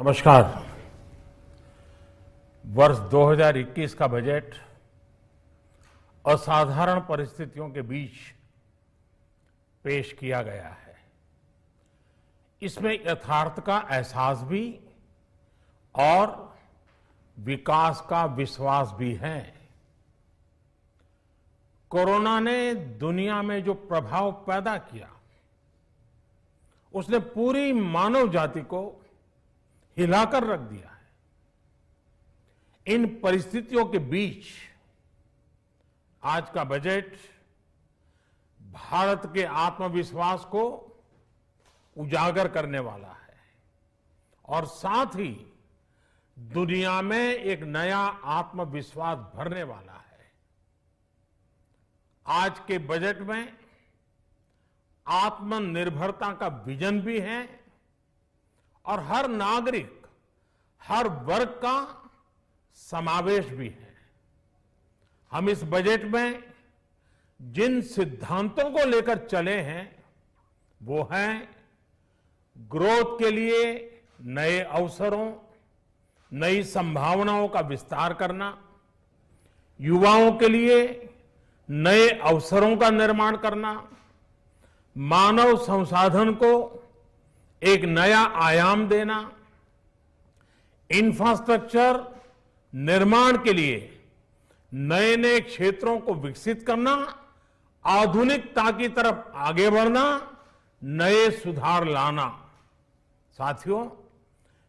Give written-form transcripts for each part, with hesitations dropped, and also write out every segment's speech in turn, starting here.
नमस्कार। वर्ष 2021 का बजट असाधारण परिस्थितियों के बीच पेश किया गया है। इसमें यथार्थ का एहसास भी और विकास का विश्वास भी है। कोरोना ने दुनिया में जो प्रभाव पैदा किया, उसने पूरी मानव जाति को हिलाकर रख दिया है। इन परिस्थितियों के बीच आज का बजट भारत के आत्मविश्वास को उजागर करने वाला है और साथ ही दुनिया में एक नया आत्मविश्वास भरने वाला है। आज के बजट में आत्मनिर्भरता का विजन भी है और हर नागरिक, हर वर्ग का समावेश भी है। हम इस बजट में जिन सिद्धांतों को लेकर चले हैं वो हैं ग्रोथ के लिए नए अवसरों, नई संभावनाओं का विस्तार करना, युवाओं के लिए नए अवसरों का निर्माण करना, मानव संसाधन को एक नया आयाम देना, इंफ्रास्ट्रक्चर निर्माण के लिए नए नए क्षेत्रों को विकसित करना, आधुनिकता की तरफ आगे बढ़ना, नए सुधार लाना। साथियों,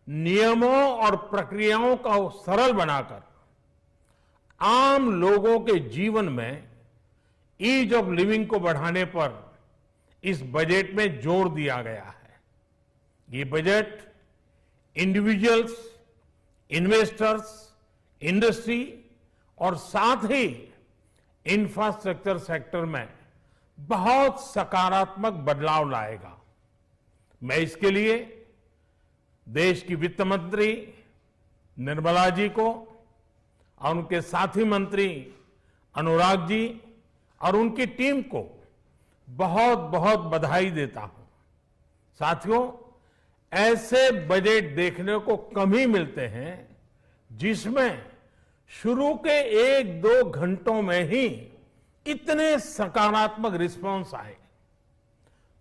नियमों और प्रक्रियाओं को सरल बनाकर आम लोगों के जीवन में ईज ऑफ लिविंग को बढ़ाने पर इस बजट में जोर दिया गया है। ये बजट इंडिविजुअल्स, इन्वेस्टर्स, इंडस्ट्री और साथ ही इंफ्रास्ट्रक्चर सेक्टर में बहुत सकारात्मक बदलाव लाएगा। मैं इसके लिए देश की वित्त मंत्री निर्मला जी को और उनके साथी मंत्री अनुराग जी और उनकी टीम को बहुत बहुत बधाई देता हूं। साथियों, ऐसे बजट देखने को कम ही मिलते हैं जिसमें शुरू के 1-2 घंटों में ही इतने सकारात्मक रिस्पांस आए।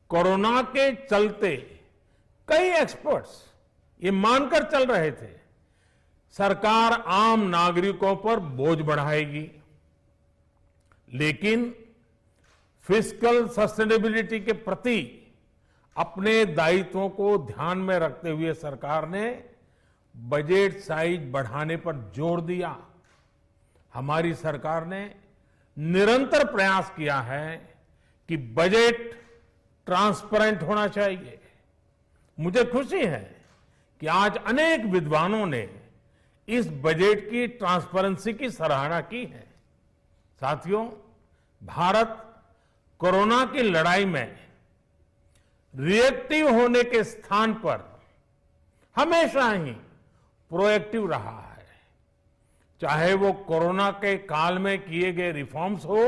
कोरोना के चलते कई एक्सपर्ट्स ये मानकर चल रहे थे सरकार आम नागरिकों पर बोझ बढ़ाएगी, लेकिन फिस्कल सस्टेनेबिलिटी के प्रति अपने दायित्वों को ध्यान में रखते हुए सरकार ने बजट साइज बढ़ाने पर जोर दिया। हमारी सरकार ने निरंतर प्रयास किया है कि बजट ट्रांसपेरेंट होना चाहिए। मुझे खुशी है कि आज अनेक विद्वानों ने इस बजट की ट्रांसपेरेंसी की सराहना की है। साथियों, भारत कोरोना की लड़ाई में रिएक्टिव होने के स्थान पर हमेशा ही प्रोएक्टिव रहा है। चाहे वो कोरोना के काल में किए गए रिफॉर्म्स हो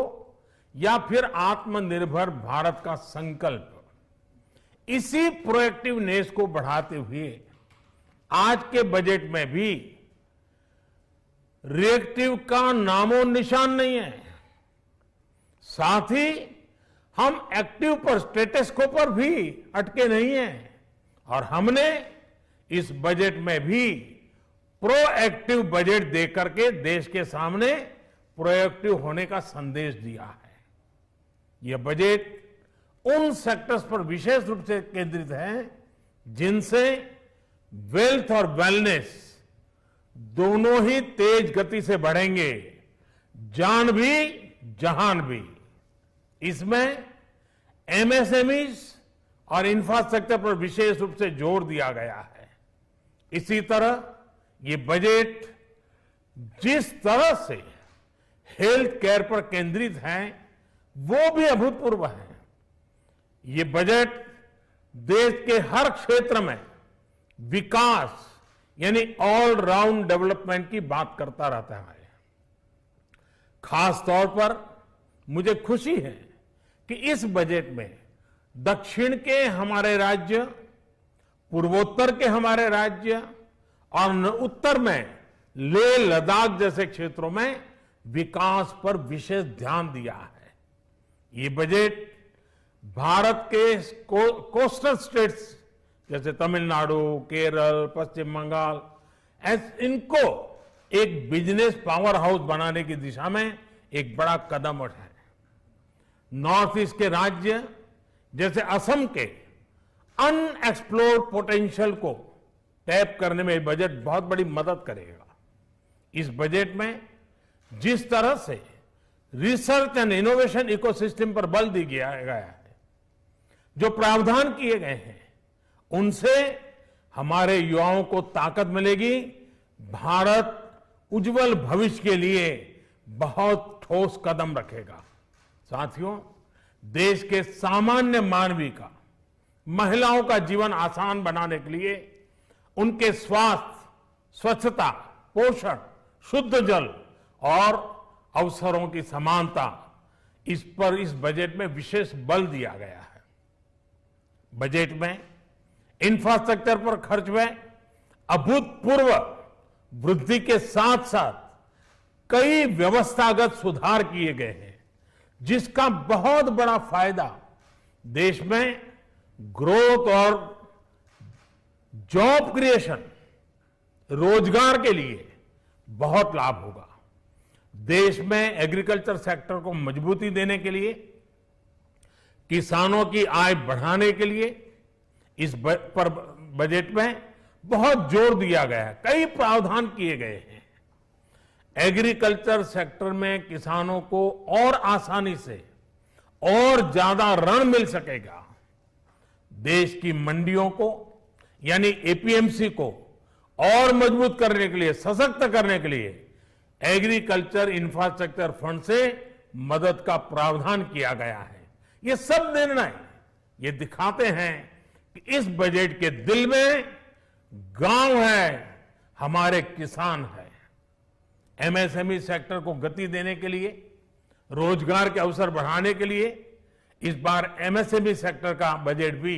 या फिर आत्मनिर्भर भारत का संकल्प, इसी प्रोएक्टिवनेस को बढ़ाते हुए आज के बजट में भी रिएक्टिव का नामो निशान नहीं है। साथ ही हम एक्टिव पर, स्टेटस को पर भी अटके नहीं हैं और हमने इस बजट में भी प्रोएक्टिव बजट देकर के देश के सामने प्रोएक्टिव होने का संदेश दिया है। यह बजट उन सेक्टर्स पर विशेष रूप से केंद्रित है जिनसे वेल्थ और वेलनेस दोनों ही तेज गति से बढ़ेंगे, जान भी जहान भी। इसमें एमएसएमईज और इंफ्रास्ट्रक्चर पर विशेष रूप से जोर दिया गया है। इसी तरह ये बजट जिस तरह से हेल्थ केयर पर केंद्रित है वो भी अभूतपूर्व है। ये बजट देश के हर क्षेत्र में विकास यानी ऑल राउंड डेवलपमेंट की बात करता रहता है। खास तौर पर मुझे खुशी है कि इस बजट में दक्षिण के हमारे राज्य, पूर्वोत्तर के हमारे राज्य और उत्तर में लेह लद्दाख जैसे क्षेत्रों में विकास पर विशेष ध्यान दिया है। ये बजट भारत के कोस्टल स्टेट्स जैसे तमिलनाडु, केरल, पश्चिम बंगाल, इनको एक बिजनेस पावर हाउस बनाने की दिशा में एक बड़ा कदम उठाया है। नॉर्थ ईस्ट के राज्य जैसे असम के अनएक्सप्लोर्ड पोटेंशियल को टैप करने में बजट बहुत बड़ी मदद करेगा। इस बजट में जिस तरह से रिसर्च एंड इनोवेशन इकोसिस्टम पर बल दिया गया है, जो प्रावधान किए गए हैं, उनसे हमारे युवाओं को ताकत मिलेगी। भारत उज्जवल भविष्य के लिए बहुत ठोस कदम रखेगा। साथियों, देश के सामान्य मानवी का, महिलाओं का जीवन आसान बनाने के लिए उनके स्वास्थ्य, स्वच्छता, पोषण, शुद्ध जल और अवसरों की समानता, इस पर इस बजट में विशेष बल दिया गया है। बजट में इंफ्रास्ट्रक्चर पर खर्च में अभूतपूर्व वृद्धि के साथ साथ कई व्यवस्थागत सुधार किए गए हैं, जिसका बहुत बड़ा फायदा देश में ग्रोथ और जॉब क्रिएशन, रोजगार के लिए बहुत लाभ होगा। देश में एग्रीकल्चर सेक्टर को मजबूती देने के लिए, किसानों की आय बढ़ाने के लिए इस बजट में बहुत जोर दिया गया है। कई प्रावधान किए गए हैं। एग्रीकल्चर सेक्टर में किसानों को और आसानी से और ज्यादा ऋण मिल सकेगा। देश की मंडियों को यानी एपीएमसी को और मजबूत करने के लिए, सशक्त करने के लिए एग्रीकल्चर इंफ्रास्ट्रक्चर फंड से मदद का प्रावधान किया गया है। ये सब निर्णय ये दिखाते हैं कि इस बजट के दिल में गांव है, हमारे किसान है। एमएसएमई सेक्टर को गति देने के लिए, रोजगार के अवसर बढ़ाने के लिए इस बार एमएसएमई सेक्टर का बजट भी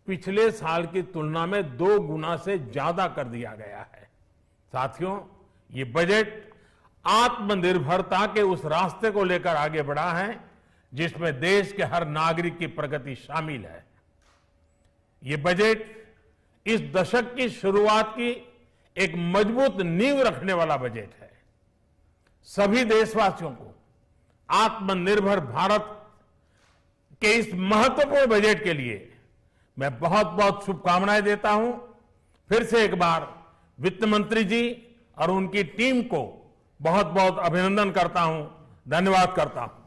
पिछले साल की तुलना में 2 गुना से ज्यादा कर दिया गया है। साथियों, ये बजट आत्मनिर्भरता के उस रास्ते को लेकर आगे बढ़ा है जिसमें देश के हर नागरिक की प्रगति शामिल है। ये बजट इस दशक की शुरुआत की एक मजबूत नींव रखने वाला बजट है। सभी देशवासियों को आत्मनिर्भर भारत के इस महत्वपूर्ण बजट के लिए मैं बहुत बहुत शुभकामनाएं देता हूं। फिर से एक बार वित्त मंत्री जी और उनकी टीम को बहुत बहुत अभिनंदन करता हूं, धन्यवाद करता हूं।